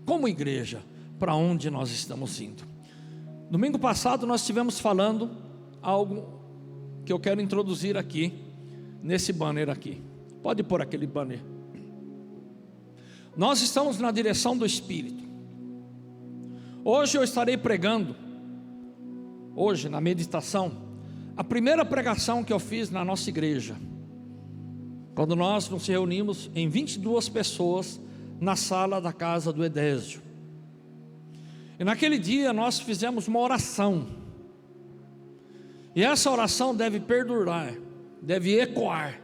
como igreja, para onde nós estamos indo. Domingo passado nós estivemos falando algo que eu quero introduzir aqui, nesse banner aqui. Pode pôr aquele banner. Nós estamos na direção do Espírito. Hoje eu estarei pregando, hoje na meditação, a primeira pregação que eu fiz na nossa igreja, quando nós nos reunimos em 22 pessoas na sala da casa do Edésio. E naquele dia nós fizemos uma oração, e essa oração deve perdurar, deve ecoar,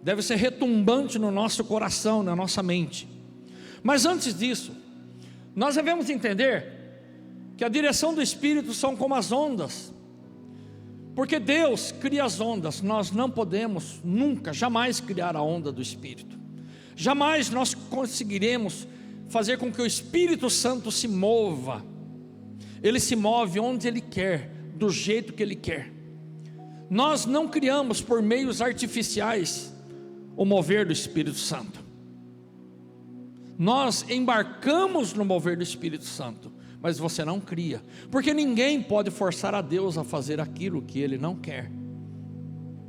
deve ser retumbante no nosso coração, na nossa mente. Mas antes disso, nós devemos entender que a direção do Espírito são como as ondas, porque Deus cria as ondas. Nós não podemos nunca, jamais criar a onda do Espírito. Jamais nós conseguiremos fazer com que o Espírito Santo se mova. Ele se move onde Ele quer, do jeito que Ele quer. Nós não criamos por meios artificiais o mover do Espírito Santo. Nós embarcamos no mover do Espírito Santo, mas você não cria, porque ninguém pode forçar a Deus a fazer aquilo que Ele não quer.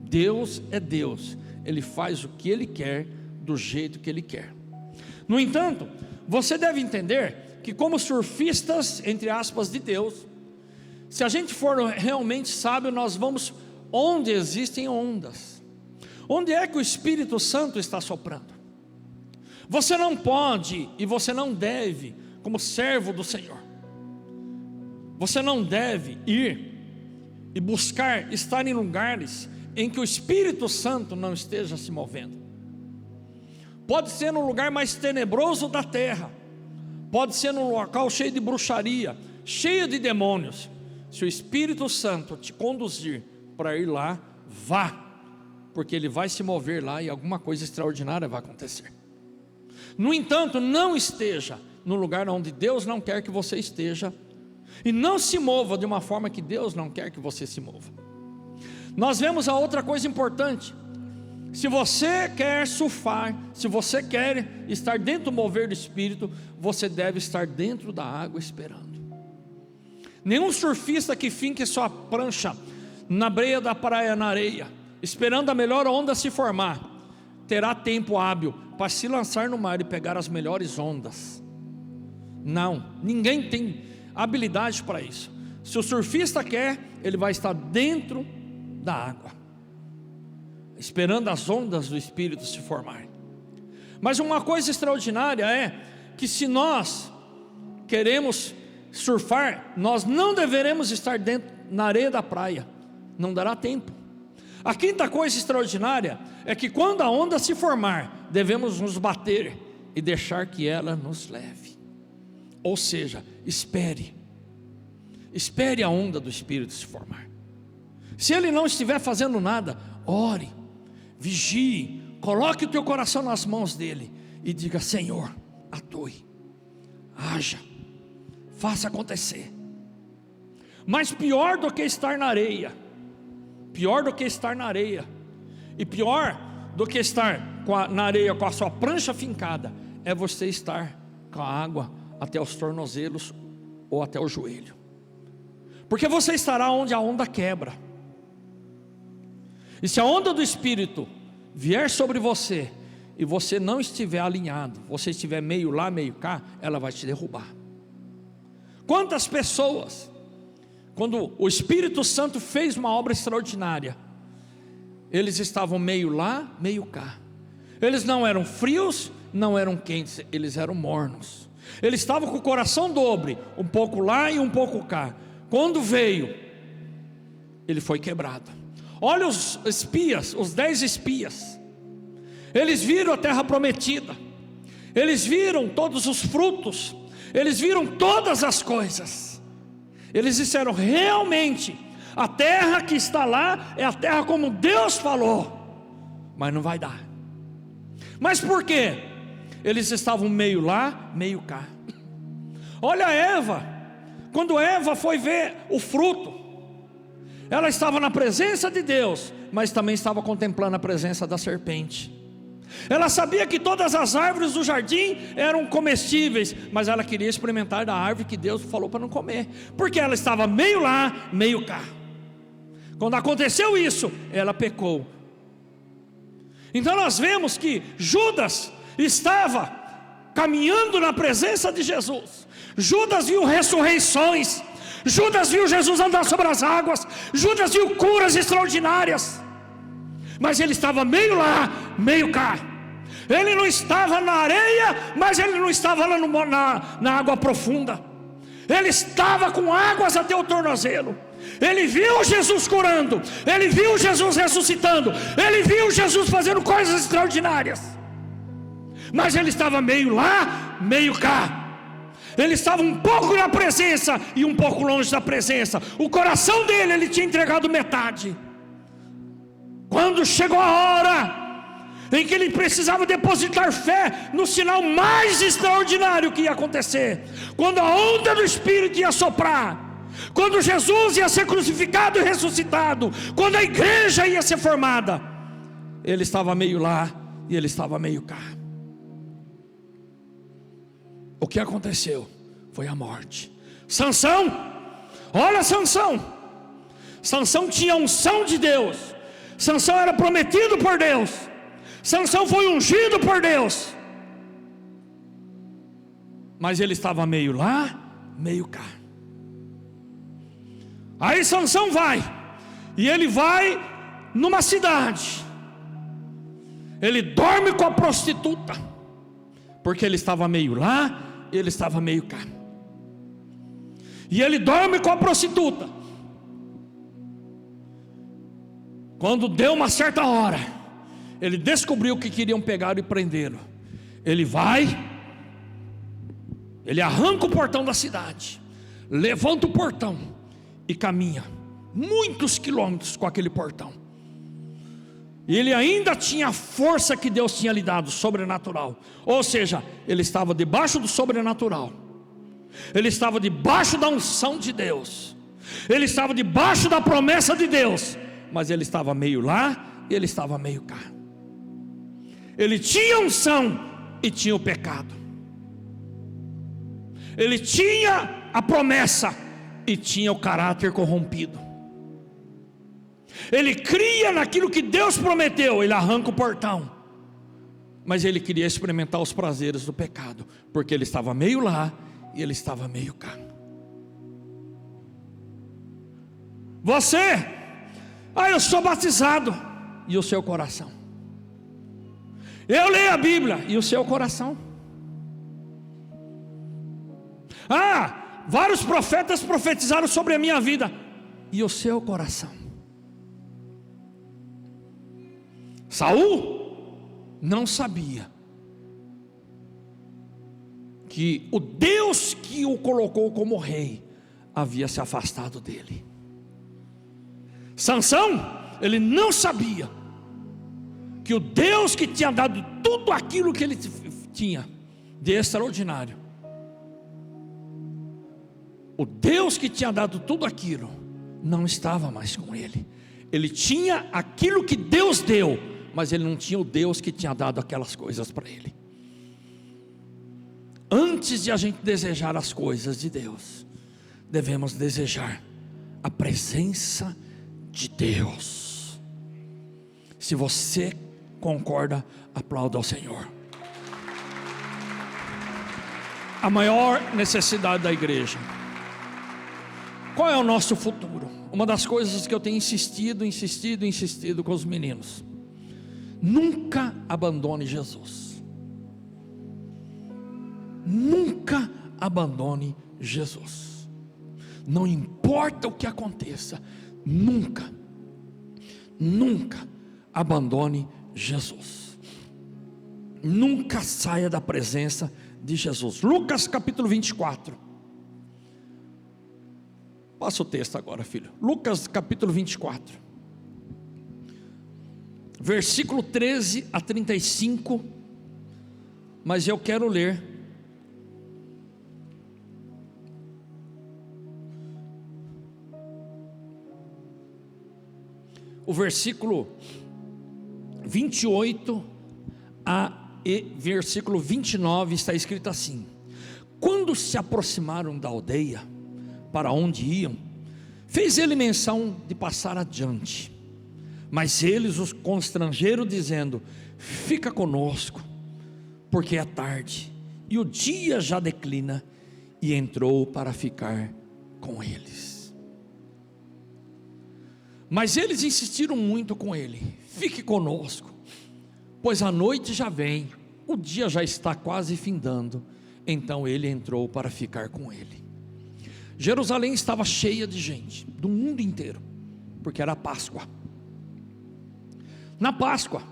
Deus é Deus, Ele faz o que Ele quer, do jeito que Ele quer. No entanto, você deve entender que, como surfistas, entre aspas, de Deus, se a gente for realmente sábio, nós vamos onde existem ondas. Onde é que o Espírito Santo está soprando? Você não pode e você não deve, como servo do Senhor, você não deve ir e buscar estar em lugares em que o Espírito Santo não esteja se movendo. Pode ser no lugar mais tenebroso da terra, pode ser num local cheio de bruxaria, cheio de demônios. Se o Espírito Santo te conduzir para ir lá, vá, porque Ele vai se mover lá e alguma coisa extraordinária vai acontecer. No entanto, não esteja no lugar onde Deus não quer que você esteja, e não se mova de uma forma que Deus não quer que você se mova. Nós vemos a outra coisa importante. Se você quer surfar, se você quer estar dentro do mover do Espírito, você deve estar dentro da água esperando. Nenhum surfista que finque sua prancha na breia da praia, na areia, esperando a melhor onda se formar, terá tempo hábil para se lançar no mar e pegar as melhores ondas. Não, ninguém tem habilidade para isso. Se o surfista quer, ele vai estar dentro da água, esperando as ondas do Espírito se formarem. Mas uma coisa extraordinária é que, se nós queremos surfar, nós não deveremos estar dentro na areia da praia, não dará tempo. A quinta coisa extraordinária é que, quando a onda se formar, devemos nos bater e deixar que ela nos leve. Ou seja, espere a onda do Espírito se formar. Se ele não estiver fazendo nada, ore, vigie, coloque o teu coração nas mãos dele e diga: Senhor, atue, haja, faça acontecer. Mas pior do que estar na areia, e pior do que estar na areia com a sua prancha fincada, é você estar com a água até os tornozelos ou até o joelho, porque você estará onde a onda quebra. E se a onda do Espírito vier sobre você e você não estiver alinhado, você estiver meio lá, meio cá, ela vai te derrubar. Quantas pessoas, quando o Espírito Santo fez uma obra extraordinária, eles estavam meio lá, meio cá. Eles não eram frios, não eram quentes, eles eram mornos. Eles estavam com o coração dobre, um pouco lá e um pouco cá. Quando veio, ele foi quebrado. Olha os espias, os 10 espias. Eles viram a terra prometida, eles viram todos os frutos, eles viram todas as coisas. Eles disseram: realmente, a terra que está lá é a terra como Deus falou, mas não vai dar. Mas por quê? Eles estavam meio lá, meio cá. Olha Eva, quando Eva foi ver o fruto, ela estava na presença de Deus, mas também estava contemplando a presença da serpente. Ela sabia que todas as árvores do jardim eram comestíveis, mas ela queria experimentar da árvore que Deus falou para não comer, porque ela estava meio lá, meio cá. Quando aconteceu isso, ela pecou. Então nós vemos que Judas estava caminhando na presença de Jesus. Judas viu ressurreições, Judas viu Jesus andar sobre as águas, Judas viu curas extraordinárias, mas ele estava meio lá, meio cá. Ele não estava na areia, mas ele não estava lá na água profunda. Ele estava com águas até o tornozelo. Ele viu Jesus curando, ele viu Jesus ressuscitando, ele viu Jesus fazendo coisas extraordinárias, mas ele estava meio lá, meio cá. Ele estava um pouco na presença e um pouco longe da presença. O coração dele, ele tinha entregado metade. Quando chegou a hora em que ele precisava depositar fé no sinal mais extraordinário que ia acontecer, quando a onda do Espírito ia soprar, quando Jesus ia ser crucificado e ressuscitado, quando a igreja ia ser formada, ele estava meio lá e ele estava meio cá. O que aconteceu foi a morte. Sansão, olha Sansão. Sansão tinha a unção de Deus. Sansão era prometido por Deus. Sansão foi ungido por Deus. Mas ele estava meio lá, meio cá. Aí Sansão vai, e ele vai numa cidade. Ele dorme com a prostituta, porque ele estava meio lá, ele estava meio cá. E ele dorme com a prostituta. Quando deu uma certa hora, ele descobriu que queriam pegar e prendê-lo. Ele vai, ele arranca o portão da cidade, levanta o portão e caminha muitos quilômetros com aquele portão. E ele ainda tinha a força que Deus tinha lhe dado, sobrenatural. Ou seja, ele estava debaixo do sobrenatural, ele estava debaixo da unção de Deus, ele estava debaixo da promessa de Deus, mas ele estava meio lá e ele estava meio cá. Ele tinha unção e tinha o pecado. Ele tinha a promessa e tinha o caráter corrompido. Ele cria naquilo que Deus prometeu, ele arranca o portão, mas ele queria experimentar os prazeres do pecado, porque ele estava meio lá e ele estava meio cá. Você, eu sou batizado, e o seu coração? Eu leio a Bíblia, e o seu coração? Vários profetas profetizaram sobre a minha vida, e o seu coração? Saul não sabia que o Deus que o colocou como rei havia se afastado dele. Sansão, ele não sabia que o Deus que tinha dado tudo aquilo que ele tinha de extraordinário, o Deus que tinha dado tudo aquilo não estava mais com ele. Ele tinha aquilo que Deus deu, mas ele não tinha o Deus que tinha dado aquelas coisas para ele. Antes de a gente desejar as coisas de Deus, devemos desejar a presença de Deus. Se você concorda, aplauda ao Senhor. A maior necessidade da igreja, qual é o nosso futuro? Uma das coisas que eu tenho insistido com os meninos: nunca abandone Jesus. Nunca abandone Jesus. Não importa o que aconteça, nunca abandone Jesus. Nunca saia da presença de Jesus. Lucas capítulo 24. Passa o texto agora, filho. Lucas capítulo 24, versículo 13 a 35. Mas eu quero ler o versículo 28 versículo 29 está escrito assim: quando se aproximaram da aldeia para onde iam, fez ele menção de passar adiante, mas eles os constrangeram, dizendo: fica conosco, porque é tarde e o dia já declina. E entrou para ficar com eles. Mas eles insistiram muito com ele: fique conosco, pois a noite já vem, o dia já está quase findando. Então ele entrou para ficar com ele. Jerusalém estava cheia de gente, do mundo inteiro, porque era Páscoa. Na Páscoa,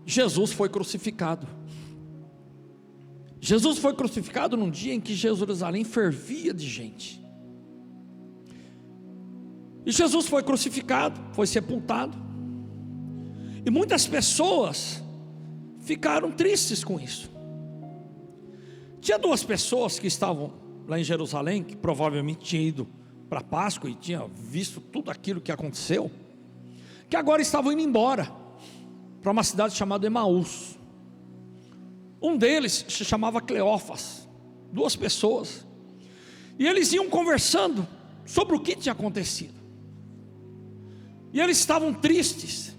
Jesus foi crucificado. Jesus foi crucificado num dia em que Jerusalém fervia de gente. E Jesus foi crucificado, foi sepultado. E muitas pessoas ficaram tristes com isso. Tinha duas pessoas que estavam lá em Jerusalém, que provavelmente tinham ido para a Páscoa e tinham visto tudo aquilo que aconteceu, que agora estavam indo embora para uma cidade chamada Emaús. Um deles se chamava Cleófas, duas pessoas, e eles iam conversando sobre o que tinha acontecido, e eles estavam tristes,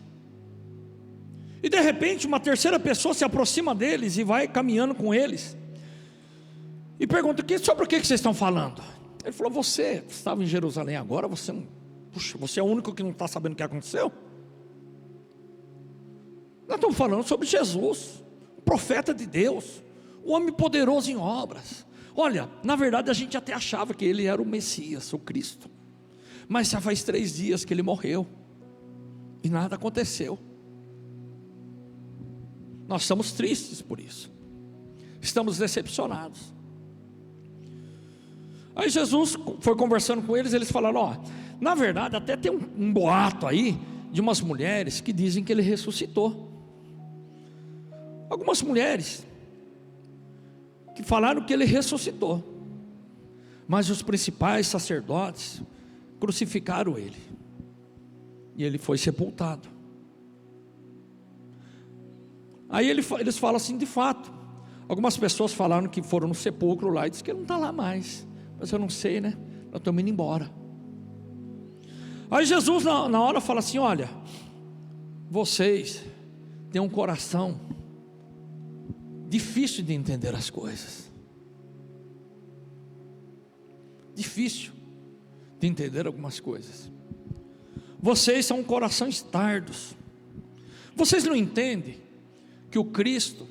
e de repente uma terceira pessoa se aproxima deles e vai caminhando com eles, e pergunta: sobre o que vocês estão falando? Ele falou: você estava em Jerusalém agora, você é o único que não está sabendo o que aconteceu? Nós estamos falando sobre Jesus, profeta de Deus, o homem poderoso em obras. Olha, na verdade a gente até achava que ele era o Messias, o Cristo, mas já faz 3 dias que ele morreu e nada aconteceu. Nós estamos tristes por isso, estamos decepcionados. Aí Jesus foi conversando com eles, eles falaram: na verdade até tem um boato aí de umas mulheres que dizem que ele ressuscitou. Algumas mulheres que falaram que ele ressuscitou, mas os principais sacerdotes crucificaram ele, e ele foi sepultado. Aí eles falam assim: de fato, algumas pessoas falaram que foram no sepulcro lá e disse que ele não está lá mais, mas eu não sei, né? Nós estamos indo embora. Aí Jesus na hora fala assim: olha, vocês têm um coração difícil de entender as coisas, difícil de entender algumas coisas. Vocês são corações tardos. Vocês não entendem que o Cristo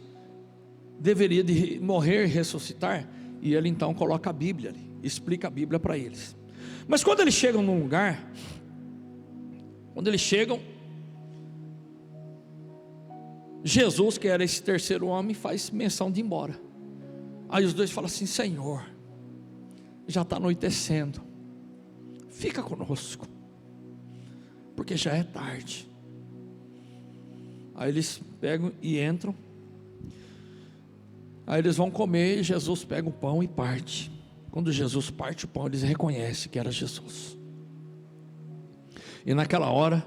deveria de morrer e ressuscitar? E ele então coloca a Bíblia ali, explica a Bíblia para eles. Mas quando eles chegam num lugar, Jesus, que era esse terceiro homem, faz menção de ir embora. Aí os dois falam assim: Senhor, já está anoitecendo, fica conosco, porque já é tarde. Aí eles pegam e entram. Aí eles vão comer, e Jesus pega o pão e parte. Quando Jesus parte o pão, eles reconhecem que era Jesus. E naquela hora,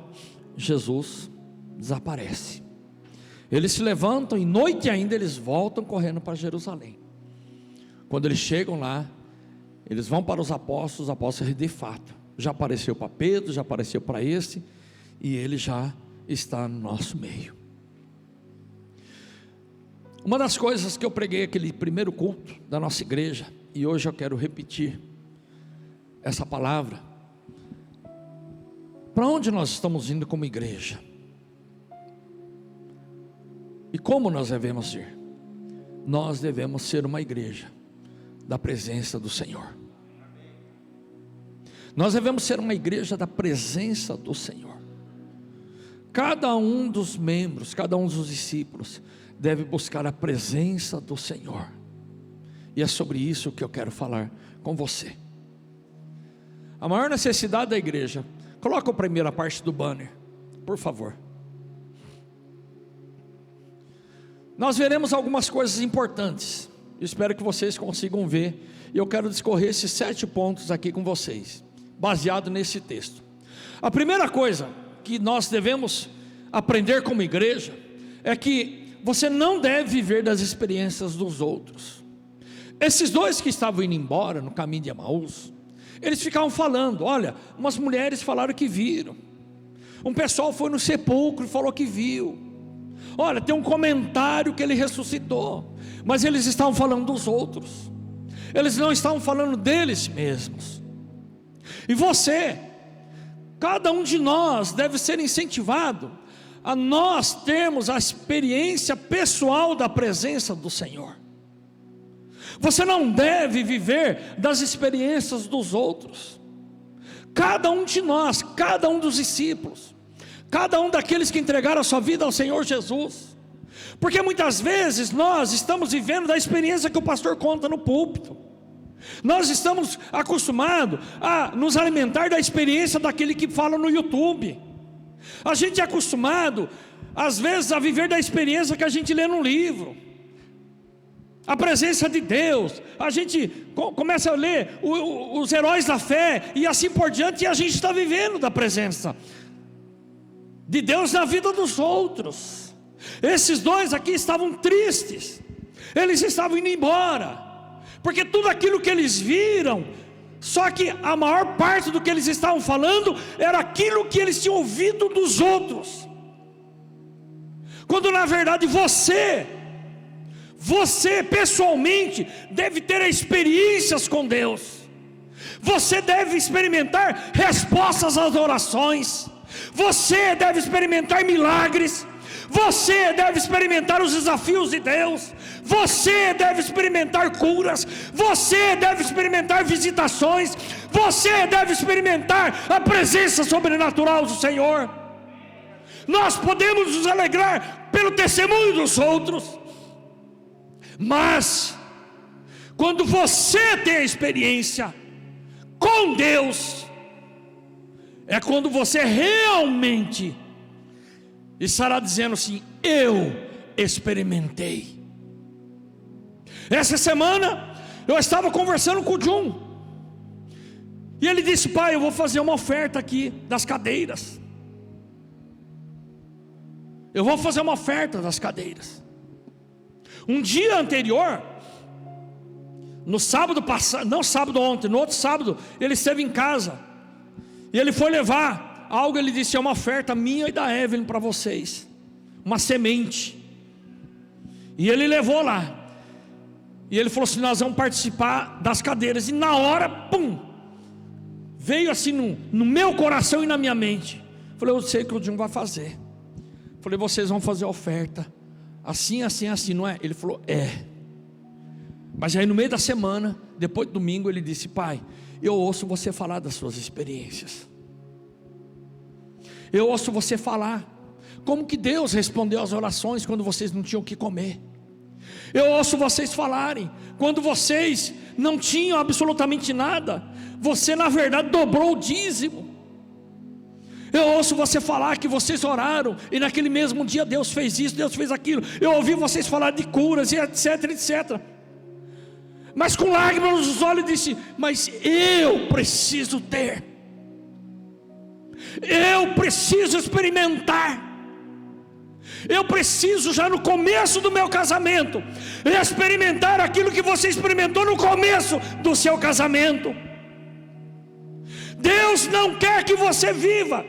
Jesus desaparece. Eles se levantam e noite ainda eles voltam correndo para Jerusalém. Quando eles chegam lá, eles vão para os apóstolos de fato, já apareceu para Pedro, já apareceu para esse, e ele já está no nosso meio. Uma das coisas que eu preguei aquele primeiro culto da nossa igreja, e hoje eu quero repetir essa palavra: para onde nós estamos indo como igreja? E como nós devemos ir? Nós devemos ser uma igreja da presença do Senhor. Nós devemos ser uma igreja da presença do Senhor. Cada um dos membros, cada um dos discípulos deve buscar a presença do Senhor. E é sobre isso que eu quero falar com você. A maior necessidade da igreja, coloca a primeira parte do banner, por favor. Nós veremos algumas coisas importantes, espero que vocês consigam ver, e eu quero discorrer esses 7 pontos aqui com vocês, baseado nesse texto. A primeira coisa que nós devemos aprender como igreja, é que você não deve viver das experiências dos outros. Esses dois que estavam indo embora no caminho de Emaús, eles ficavam falando: olha, umas mulheres falaram que viram, um pessoal foi no sepulcro e falou que viu, olha, tem um comentário que ele ressuscitou. Mas eles estavam falando dos outros, eles não estavam falando deles mesmos. E você, cada um de nós deve ser incentivado a nós termos a experiência pessoal da presença do Senhor. Você não deve viver das experiências dos outros. Cada um de nós, cada um dos discípulos, cada um daqueles que entregaram a sua vida ao Senhor Jesus, porque muitas vezes nós estamos vivendo da experiência que o pastor conta no púlpito. Nós estamos acostumados a nos alimentar da experiência daquele que fala no YouTube. A gente é acostumado, às vezes, a viver da experiência que a gente lê no livro. A presença de Deus, a gente começa a ler os heróis da fé e assim por diante, e a gente está vivendo da presença de Deus na vida dos outros. Esses dois aqui estavam tristes, eles estavam indo embora, porque tudo aquilo que eles viram, só que a maior parte do que eles estavam falando era aquilo que eles tinham ouvido dos outros, quando na verdade você pessoalmente deve ter experiências com Deus. Você deve experimentar respostas às orações, você deve experimentar milagres, você deve experimentar os desafios de Deus, você deve experimentar curas, você deve experimentar visitações, você deve experimentar a presença sobrenatural do Senhor. Nós podemos nos alegrar pelo testemunho dos outros, mas quando você tem a experiência com Deus, é quando você realmente estará dizendo assim: eu experimentei. Essa semana eu estava conversando com o Jun, e ele disse: pai, eu vou fazer uma oferta aqui das cadeiras. Eu vou fazer uma oferta das cadeiras. Um dia anterior, no sábado passado, não sábado ontem, no outro sábado, ele esteve em casa, e ele foi levar algo. Ele disse: é uma oferta minha e da Evelyn para vocês, uma semente. E ele levou lá, e ele falou assim: nós vamos participar das cadeiras. E na hora, pum, veio assim no meu coração e na minha mente. Falei: eu sei que o Jun vai fazer. Falei: vocês vão fazer a oferta assim, assim, assim, não é? Ele falou: é. Mas aí no meio da semana, depois do domingo, ele disse: pai, eu ouço você falar das suas experiências, eu ouço você falar como que Deus respondeu às orações quando vocês não tinham o que comer. Eu ouço vocês falarem quando vocês não tinham absolutamente nada, você na verdade dobrou o dízimo. Eu ouço você falar que vocês oraram e naquele mesmo dia Deus fez isso, Deus fez aquilo. Eu ouvi vocês falar de curas e etc, etc. Mas com lágrimas nos olhos disse: mas eu preciso ter, eu preciso experimentar. Eu preciso já no começo do meu casamento experimentar aquilo que você experimentou no começo do seu casamento. Deus não quer que você viva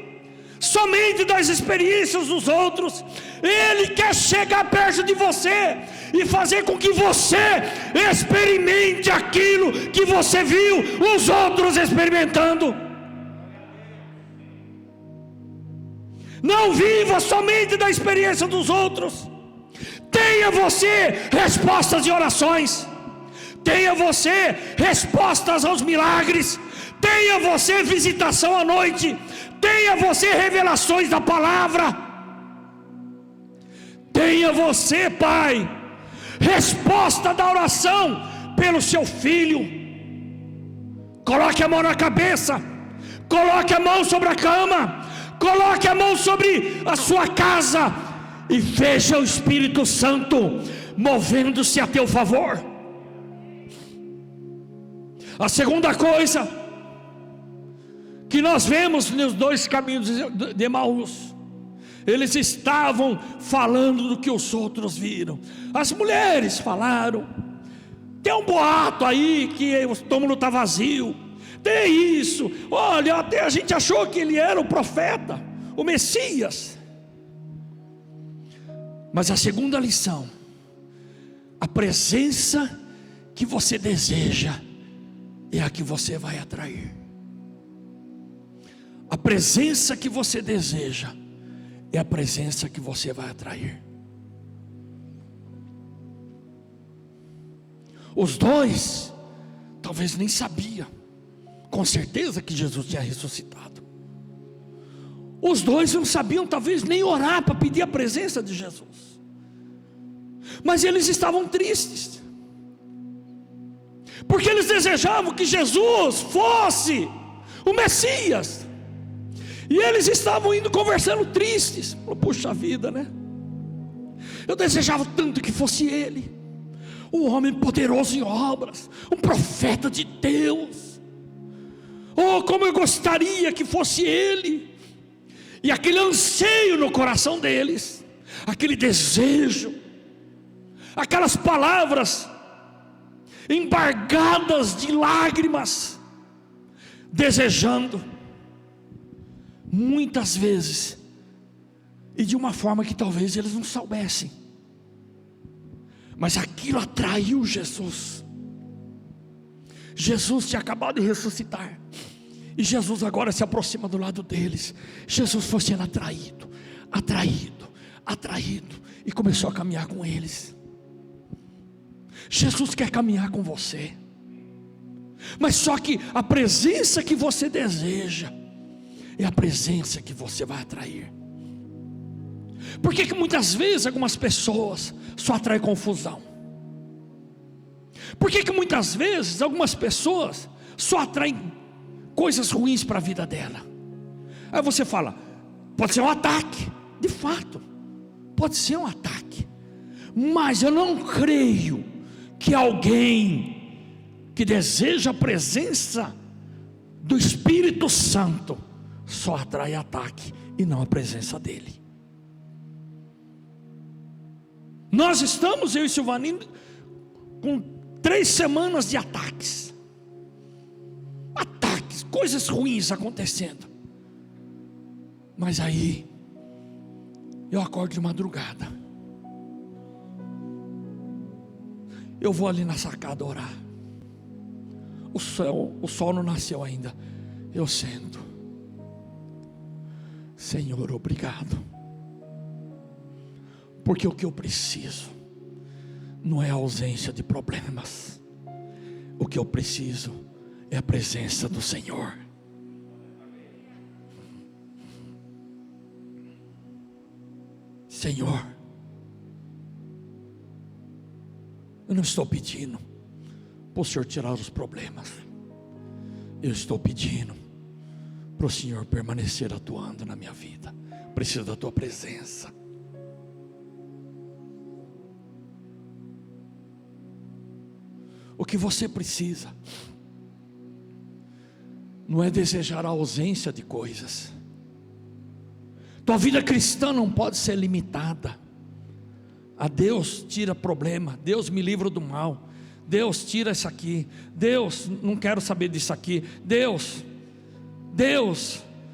somente das experiências dos outros. Ele quer chegar perto de você e fazer com que você experimente aquilo que você viu os outros experimentando. Não viva somente da experiência dos outros. Tenha você respostas de orações, tenha você respostas aos milagres, tenha você visitação à noite, tenha você revelações da palavra, tenha você, pai, resposta da oração pelo seu filho. Coloque a mão na cabeça, coloque a mão sobre a cama, coloque a mão sobre a sua casa e veja o Espírito Santo movendo-se a teu favor. A segunda coisa que nós vemos nos dois caminhos de Emaús Eles estavam falando do que os outros viram. As mulheres falaram: tem um boato aí que o túmulo está vazio, tem isso, olha, até a gente achou que ele era o profeta, o Messias. Mas a segunda lição: a presença que você deseja é a que você vai atrair. A presença que você deseja é a presença que você vai atrair. Os dois talvez nem sabiam com certeza que Jesus tinha ressuscitado. Os dois não sabiam talvez nem orar para pedir a presença de Jesus. Mas eles estavam tristes, porque eles desejavam que Jesus fosse o Messias. E eles estavam indo conversando tristes. Puxa vida, né? Eu desejava tanto que fosse ele, um homem poderoso em obras, um profeta de Deus. Oh, como eu gostaria que fosse ele. E aquele anseio no coração deles, aquele desejo, aquelas palavras embargadas de lágrimas, desejando, muitas vezes, e de uma forma que talvez eles não soubessem, mas aquilo atraiu Jesus. Jesus tinha acabado de ressuscitar, e Jesus agora se aproxima do lado deles. Jesus foi sendo atraído, e começou a caminhar com eles. Jesus quer caminhar com você, mas só que a presença que você deseja é a presença que você vai atrair. Por que muitas vezes algumas pessoas só atraem confusão? Por que muitas vezes algumas pessoas só atraem coisas ruins para a vida dela? Aí você fala, pode ser um ataque. De fato, pode ser um ataque, mas eu não creio que alguém que deseja a presença do Espírito Santo só atrai ataque e não a presença dele. Nós estamos, eu e Silvaninho, com 3 semanas de ataques, coisas ruins acontecendo. Mas aí eu acordo de madrugada, eu vou ali na sacada orar. O sol não nasceu ainda. Eu sento. Senhor, obrigado, porque o que eu preciso não é a ausência de problemas. O que eu preciso é a presença do Senhor. Senhor, eu não estou pedindo para o Senhor tirar os problemas. Eu estou pedindo para o Senhor permanecer atuando na minha vida. Preciso da tua presença. O que você precisa não é desejar a ausência de coisas. Tua vida cristã não pode ser limitada a Deus tira problema, Deus me livra do mal, Deus tira isso aqui, Deus não quero saber disso aqui, Deus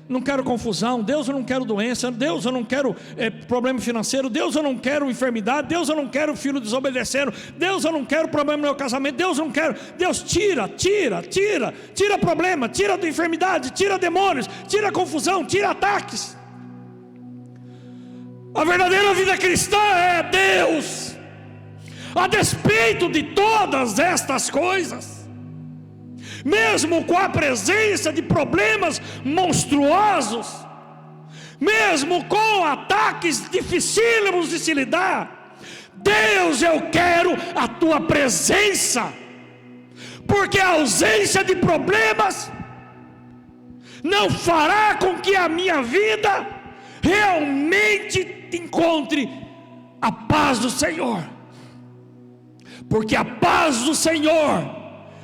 não quero confusão, Deus eu não quero doença, Deus eu não quero problema financeiro, Deus eu não quero enfermidade, Deus eu não quero filho desobedecendo, Deus eu não quero problema no meu casamento, Deus eu não quero. Deus tira problema, tira da enfermidade, tira demônios, tira confusão, tira ataques. A verdadeira vida cristã é Deus, a despeito de todas estas coisas, mesmo com a presença de problemas monstruosos, mesmo com ataques dificílimos de se lidar, Deus, eu quero a tua presença, porque a ausência de problemas não fará com que a minha vida realmente encontre a paz do Senhor, porque a paz do Senhor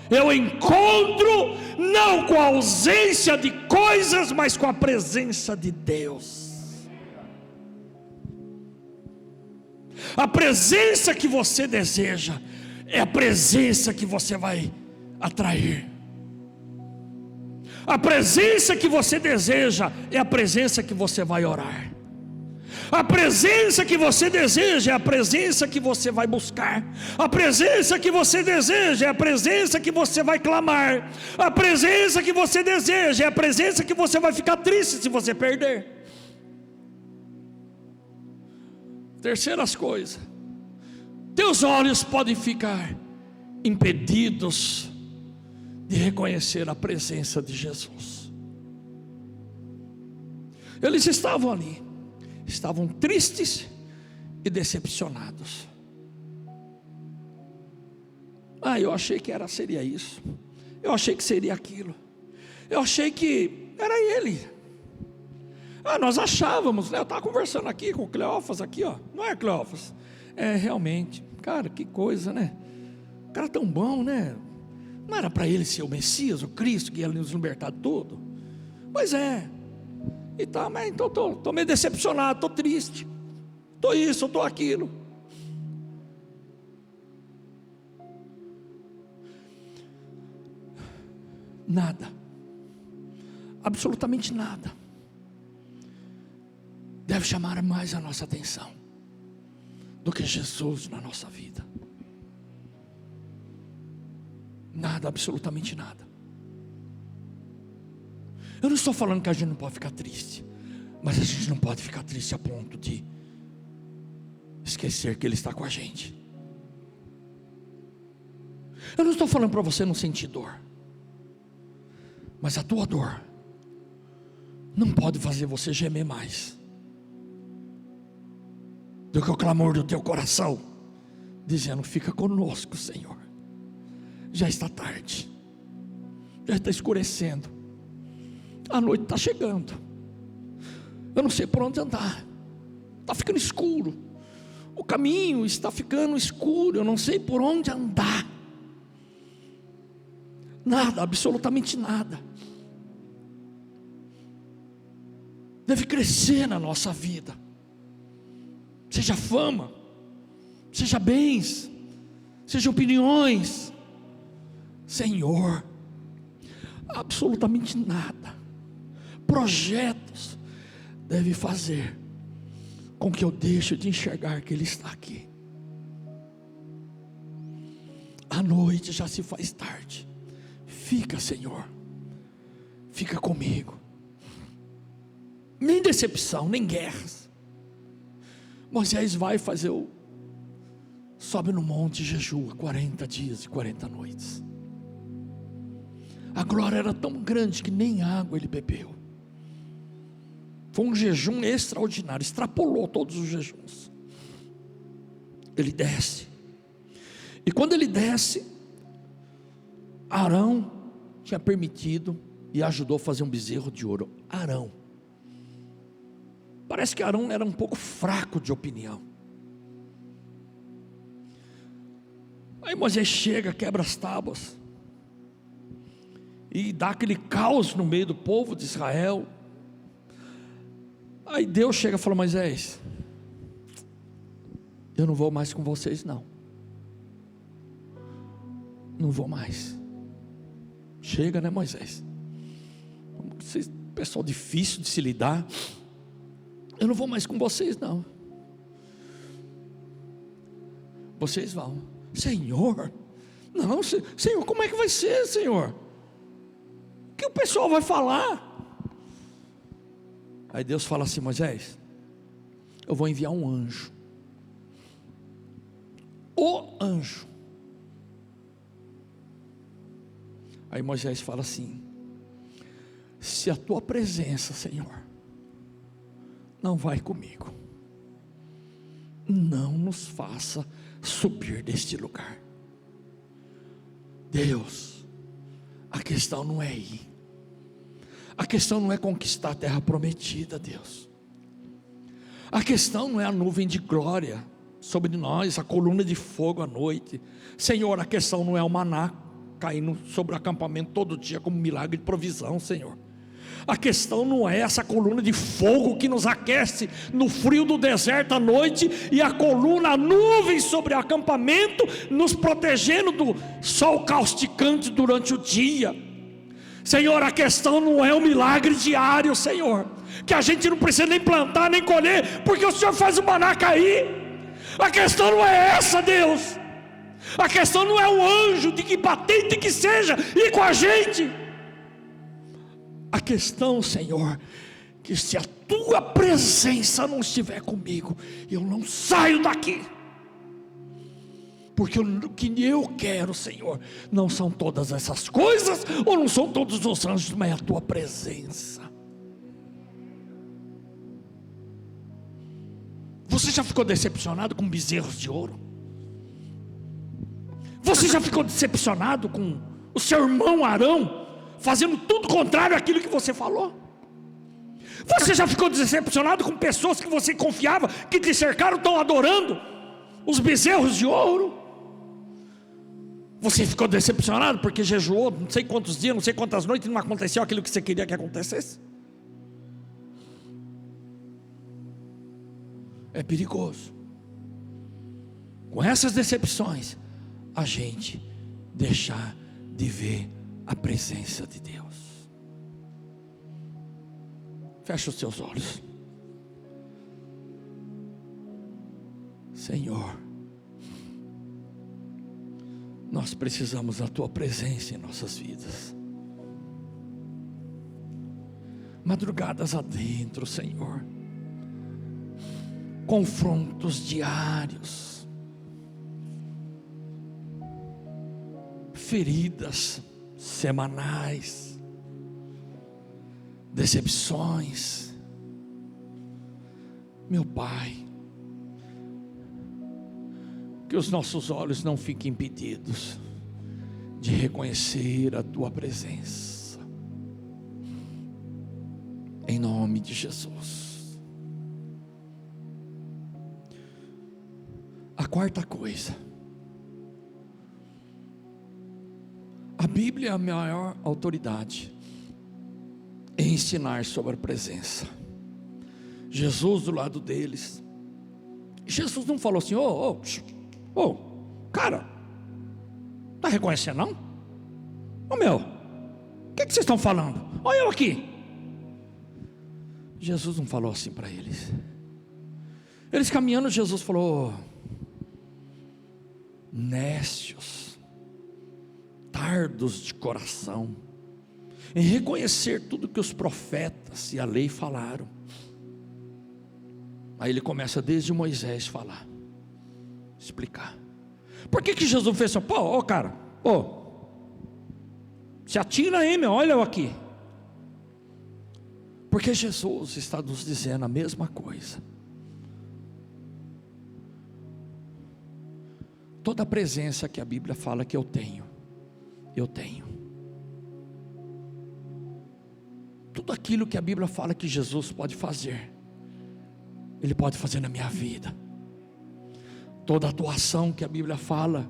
eu encontro não com a ausência de coisas, mas com a presença de Deus. A presença que você deseja é a presença que você vai atrair. A presença que você deseja é a presença que você vai orar. A presença que você deseja é a presença que você vai buscar. A presença que você deseja é a presença que você vai clamar. A presença que você deseja é a presença que você vai ficar triste se você perder. Terceiras coisas, teus olhos podem ficar impedidos de reconhecer a presença de Jesus. Eles estavam ali, estavam tristes e decepcionados. Eu achei que seria isso, eu achei que seria aquilo, eu achei que era ele. Nós achávamos, né? Eu estava conversando aqui com o Cleófas aqui, ó. Não é, Cleófas? Realmente, cara, que coisa, né? O cara tão bom, né? Não era para ele ser o Messias, o Cristo, que ia nos libertar de tudo? Pois é. E tá, mas então estou meio decepcionado, estou triste, estou isso, estou aquilo. Nada, absolutamente nada, deve chamar mais a nossa atenção do que Jesus na nossa vida. Nada, absolutamente nada. Eu não estou falando que a gente não pode ficar triste, mas a gente não pode ficar triste a ponto de esquecer que Ele está com a gente. Eu não estou falando para você não sentir dor, mas a tua dor não pode fazer você gemer mais do que o clamor do teu coração, dizendo: fica conosco, Senhor. Já está tarde, já está escurecendo, a noite está chegando, eu não sei por onde andar, está ficando escuro, o caminho está ficando escuro, eu não sei por onde andar. Nada, absolutamente nada, deve crescer na nossa vida, seja fama, seja bens, seja opiniões. Senhor, absolutamente nada, projetos, deve fazer com que eu deixe de enxergar que Ele está aqui. A noite já se faz tarde, fica, Senhor, fica comigo. Nem decepção, nem guerras. Moisés vai fazer sobe no monte e jejua 40 dias e 40 noites. A glória era tão grande que nem água ele bebeu. Foi um jejum extraordinário, extrapolou todos os jejuns. Ele desce, e quando ele desce, Arão tinha permitido e ajudou a fazer um bezerro de ouro. Arão, parece que Arão era um pouco fraco de opinião. Aí Moisés chega, quebra as tábuas e dá aquele caos no meio do povo de Israel. Aí Deus chega e fala: Moisés, eu não vou mais com vocês não. Não vou mais. Chega, né, Moisés? Vocês, pessoal difícil de se lidar. Eu não vou mais com vocês não. Vocês vão. Senhor, não, Senhor, como é que vai ser, Senhor? O que o pessoal vai falar? Aí Deus fala assim: Moisés, eu vou enviar um anjo. O anjo. Aí Moisés fala assim: se a tua presença, Senhor, não vai comigo, não nos faça subir deste lugar. Deus, a questão não é ir, a questão não é conquistar a terra prometida, Deus. A questão não é a nuvem de glória sobre nós, a coluna de fogo à noite. Senhor, a questão não é o maná caindo sobre o acampamento todo dia como milagre de provisão, Senhor. A questão não é essa coluna de fogo que nos aquece no frio do deserto à noite, e a coluna, a nuvem sobre o acampamento, nos protegendo do sol causticante durante o dia. Senhor, a questão não é o milagre diário, Senhor, que a gente não precisa nem plantar nem colher, porque o Senhor faz o maná cair. A questão não é essa, Deus. A questão não é o anjo, de que patente que seja, ir com a gente. A questão, Senhor, que se a tua presença não estiver comigo, eu não saio daqui. Porque o que eu quero, Senhor, não são todas essas coisas, ou não são todos os anjos, mas é a tua presença. Você já ficou decepcionado com bezerros de ouro? Você já ficou decepcionado com o seu irmão Arão, fazendo tudo contrário àquilo que você falou? Você já ficou decepcionado com pessoas que você confiava, que te cercaram, estão adorando os bezerros de ouro? Você ficou decepcionado porque jejuou não sei quantos dias, não sei quantas noites, e não aconteceu aquilo que você queria que acontecesse? É perigoso, com essas decepções, a gente deixar de ver a presença de Deus. Fecha os seus olhos. Senhor, nós precisamos da tua presença em nossas vidas. Madrugadas adentro, Senhor, confrontos diários, feridas semanais, decepções. Meu Pai, que os nossos olhos não fiquem impedidos de reconhecer a tua presença, em nome de Jesus. A quarta coisa, a Bíblia é a maior autoridade em ensinar sobre a presença. Jesus do lado deles, Jesus não falou assim: cara, está reconhecendo não? Meu, o que vocês estão falando? Olha eu aqui. Jesus não falou assim para eles. Eles caminhando, Jesus falou: nécios, tardos de coração, em reconhecer tudo que os profetas e a lei falaram. Aí ele começa desde Moisés falar, explicar. Por que Jesus fez assim? Cara, se atira aí, olha eu aqui. Porque Jesus está nos dizendo a mesma coisa. Toda a presença que a Bíblia fala que eu tenho. Tudo aquilo que a Bíblia fala que Jesus pode fazer, Ele pode fazer na minha vida. Toda atuação que a Bíblia fala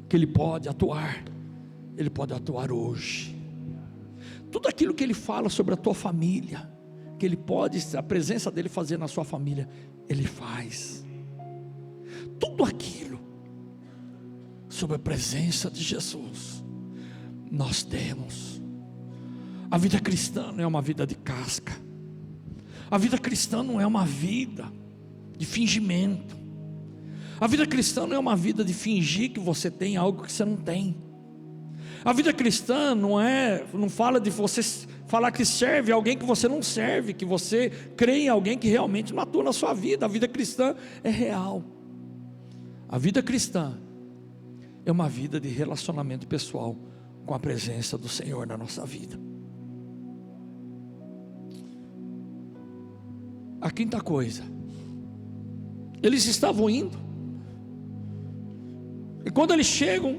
que Ele pode atuar, Ele pode atuar hoje. Tudo aquilo que Ele fala sobre a tua família, que Ele pode, a presença dEle fazer na sua família, Ele faz. Tudo aquilo sobre a presença de Jesus, nós temos. A vida cristã não é uma vida de casca. A vida cristã não é uma vida de fingimento. A vida cristã não é uma vida de fingir que você tem algo que você não tem. A vida cristã não fala de você falar que serve alguém que você não serve, que você crê em alguém que realmente não atua na sua vida. A vida cristã é real. A vida cristã é uma vida de relacionamento pessoal com a presença do Senhor na nossa vida. A quinta coisa, eles estavam indo, e quando eles chegam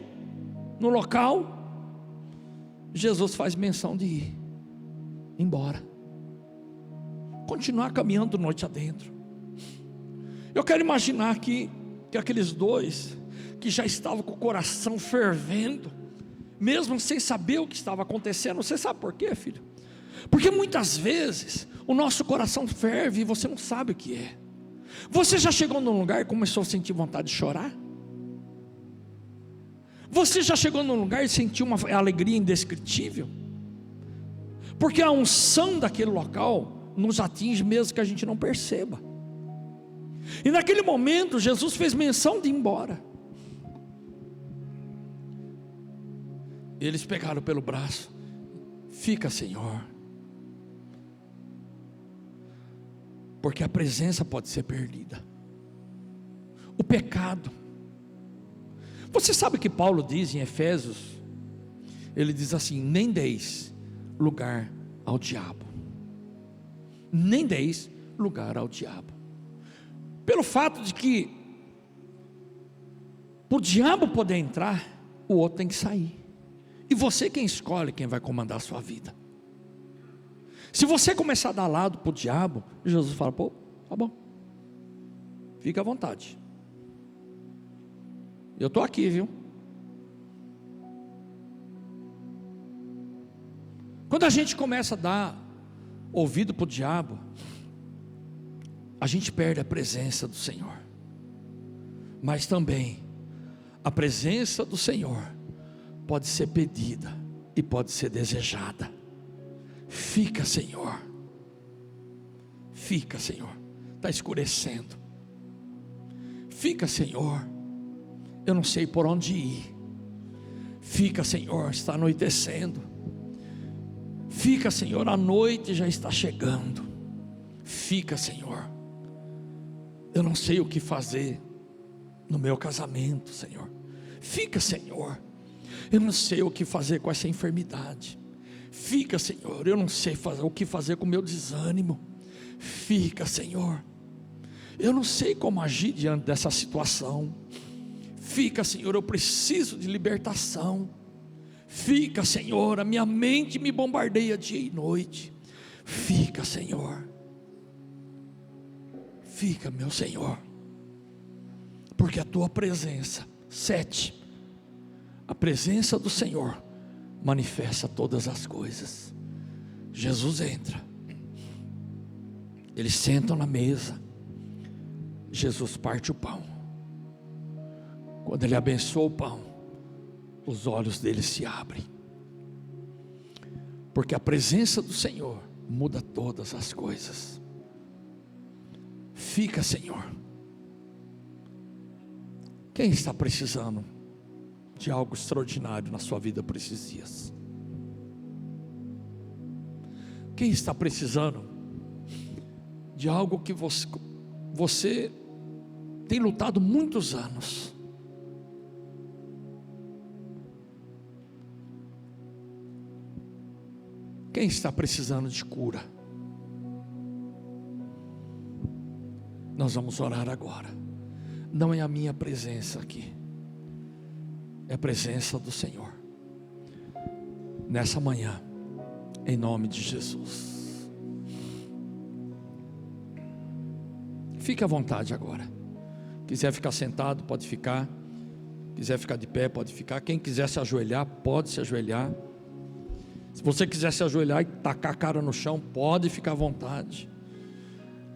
no local, Jesus faz menção de ir embora, continuar caminhando noite adentro. Eu quero imaginar que aqueles dois que já estavam com o coração fervendo, mesmo sem saber o que estava acontecendo. Você sabe por quê, filho? Porque muitas vezes o nosso coração ferve e você não sabe o que é. Você já chegou num lugar e começou a sentir vontade de chorar? Você já chegou num lugar e sentiu uma alegria indescritível? Porque a unção daquele local nos atinge mesmo que a gente não perceba. E naquele momento Jesus fez menção de ir embora. Eles pegaram pelo braço: fica, Senhor, porque a presença pode ser perdida. O pecado. Você sabe que Paulo diz em Efésios? Ele diz assim: nem deis lugar ao diabo. Nem deis lugar ao diabo. Pelo fato de que, para o diabo poder entrar, o outro tem que sair. E você quem escolhe quem vai comandar a sua vida. Se você começar a dar lado para o diabo, Jesus fala: pô, tá bom, fica à vontade, eu estou aqui, viu? Quando a gente começa a dar ouvido para o diabo, a gente perde a presença do Senhor. Mas também a presença do Senhor pode ser pedida e pode ser desejada. Fica, Senhor. Fica, Senhor. Está escurecendo. Fica, Senhor. Eu não sei por onde ir. Fica, Senhor. Está anoitecendo. Fica, Senhor. A noite já está chegando. Fica, Senhor. Eu não sei o que fazer no meu casamento, Senhor. Fica, Senhor. Eu não sei o que fazer com essa enfermidade. Fica, Senhor. Eu não sei o que fazer com o meu desânimo. Fica, Senhor. Eu não sei como agir diante dessa situação. Fica, Senhor. Eu preciso de libertação. Fica, Senhor. A minha mente me bombardeia dia e noite. Fica, Senhor. Fica, meu Senhor. Porque a tua presença, 7, a presença do Senhor manifesta todas as coisas. Jesus entra, eles sentam na mesa, Jesus parte o pão. Quando ele abençoa o pão, os olhos deles se abrem, porque a presença do Senhor muda todas as coisas. Fica, Senhor. Quem está precisando de algo extraordinário na sua vida por esses dias? Quem está precisando de algo que você tem lutado muitos anos? Quem está precisando de cura? Nós vamos orar agora. Não é a minha presença aqui, é a presença do Senhor nessa manhã, em nome de Jesus. Fique à vontade agora. Quiser ficar sentado, pode ficar. Quiser ficar de pé, pode ficar. Quem quiser se ajoelhar, pode se ajoelhar. Se você quiser se ajoelhar e tacar a cara no chão, pode ficar à vontade.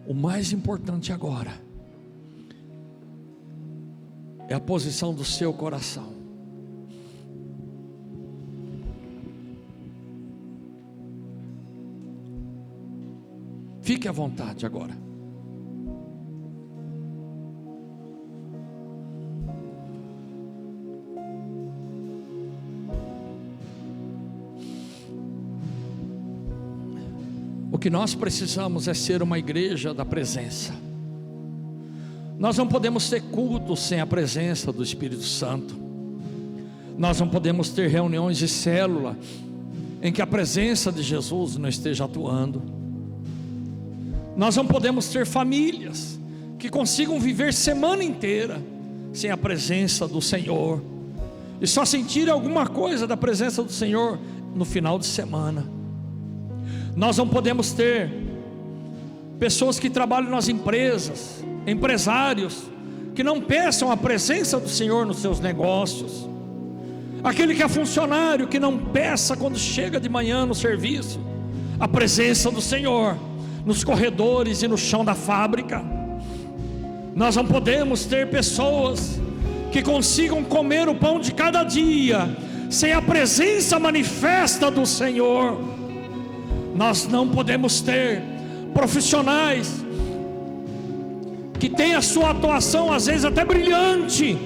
O mais importante agora é a posição do seu coração. Fique à vontade agora. O que nós precisamos é ser uma igreja da presença. Nós não podemos ter culto sem a presença do Espírito Santo. Nós não podemos ter reuniões de célula em que a presença de Jesus não esteja atuando. Nós não podemos ter famílias que consigam viver semana inteira sem a presença do Senhor e só sentir alguma coisa da presença do Senhor no final de semana. Nós não podemos ter pessoas que trabalham nas empresas, empresários, que não peçam a presença do Senhor nos seus negócios. Aquele que é funcionário, que não peça quando chega de manhã no serviço a presença do Senhor nos corredores e no chão da fábrica. Nós não podemos ter pessoas que consigam comer o pão de cada dia sem a presença manifesta do Senhor. Nós não podemos ter profissionais que têm a sua atuação às vezes até brilhante,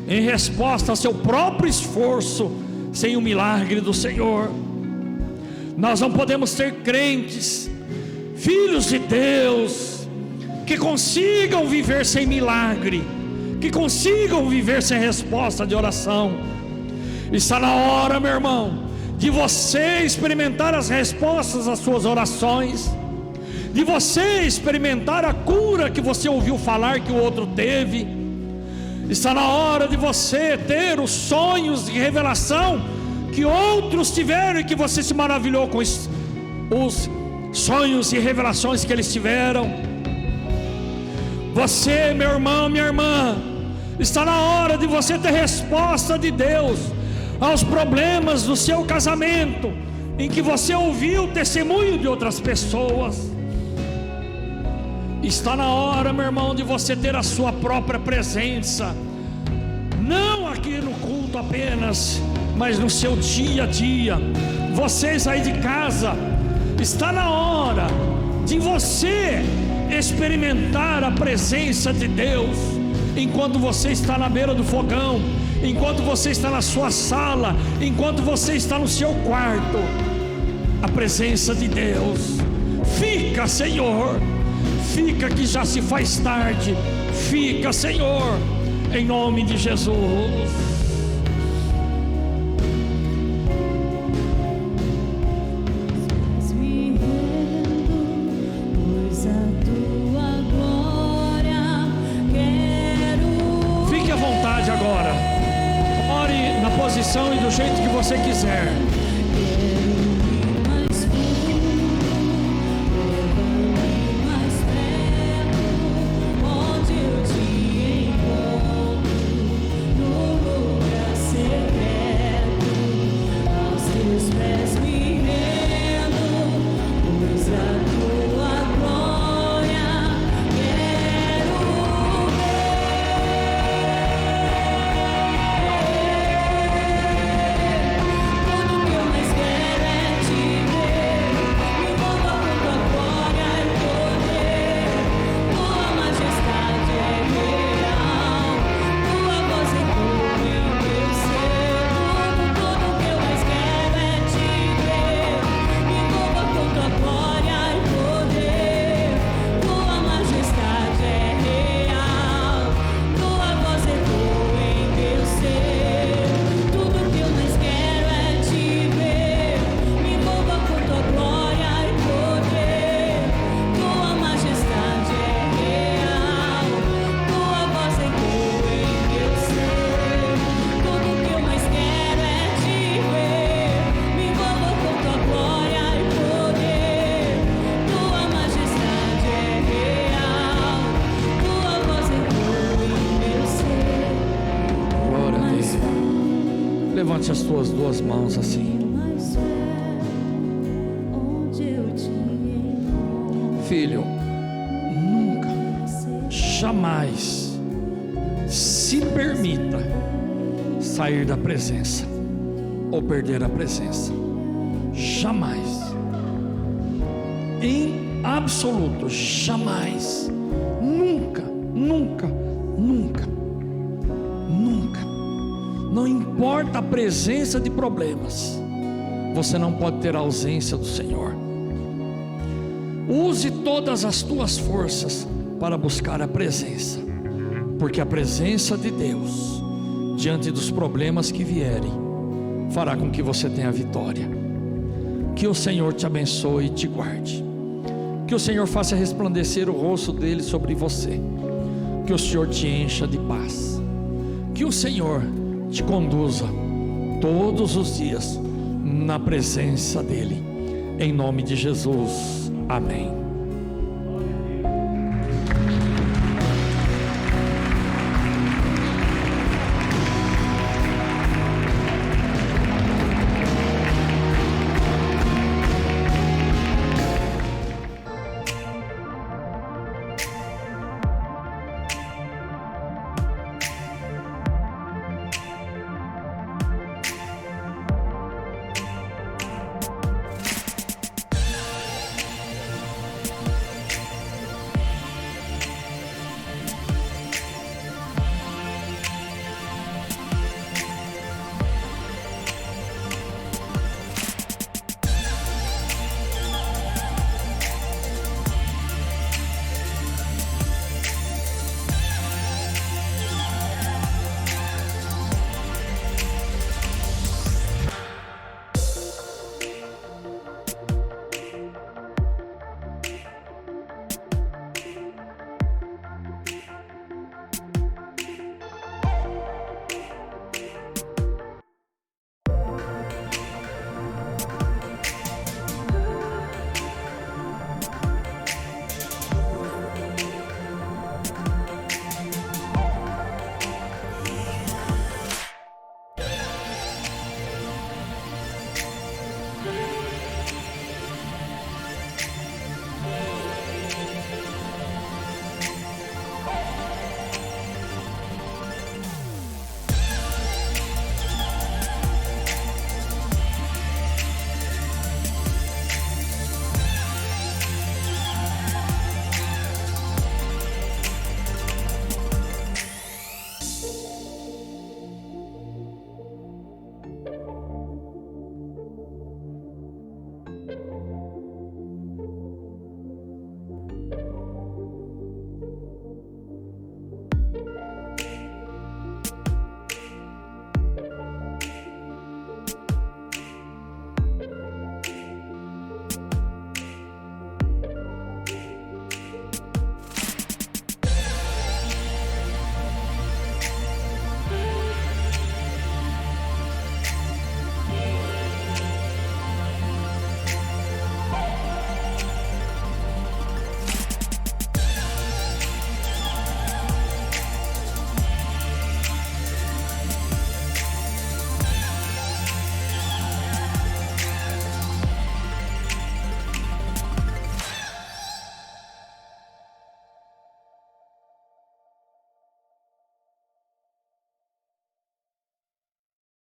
em resposta ao seu próprio esforço, sem o milagre do Senhor. Nós não podemos ter crentes, filhos de Deus, que consigam viver sem milagre, que consigam viver sem resposta de oração. Está na hora, meu irmão, de você experimentar as respostas às suas orações, de você experimentar a cura que você ouviu falar que o outro teve. Está na hora de você ter os sonhos de revelação que outros tiveram e que você se maravilhou com os sonhos e revelações que eles tiveram. Você, meu irmão, minha irmã, está na hora de você ter resposta de Deus aos problemas do seu casamento, em que você ouviu o testemunho de outras pessoas. Está na hora, meu irmão, de você ter a sua própria presença, não aqui no culto apenas, mas no seu dia a dia. Vocês aí de casa, está na hora de você experimentar a presença de Deus, enquanto você está na beira do fogão, enquanto você está na sua sala, enquanto você está no seu quarto. A presença de Deus. Fica, Senhor, fica que já se faz tarde. Fica, Senhor, em nome de Jesus. Fique à vontade agora. Ore na posição e do jeito que você quiser. Levante as tuas duas mãos assim. Filho, nunca, jamais se permita sair da presença ou perder a presença. Jamais. Em absoluto, jamais. Nunca, nunca, nunca. Nunca. Não importa a presença de problemas, você não pode ter a ausência do Senhor. Use todas as tuas forças para buscar a presença, porque a presença de Deus, diante dos problemas que vierem, fará com que você tenha vitória. Que o Senhor te abençoe e te guarde. Que o Senhor faça resplandecer o rosto dele sobre você. Que o Senhor te encha de paz. Que o Senhor te conduza todos os dias na presença dele, em nome de Jesus, amém.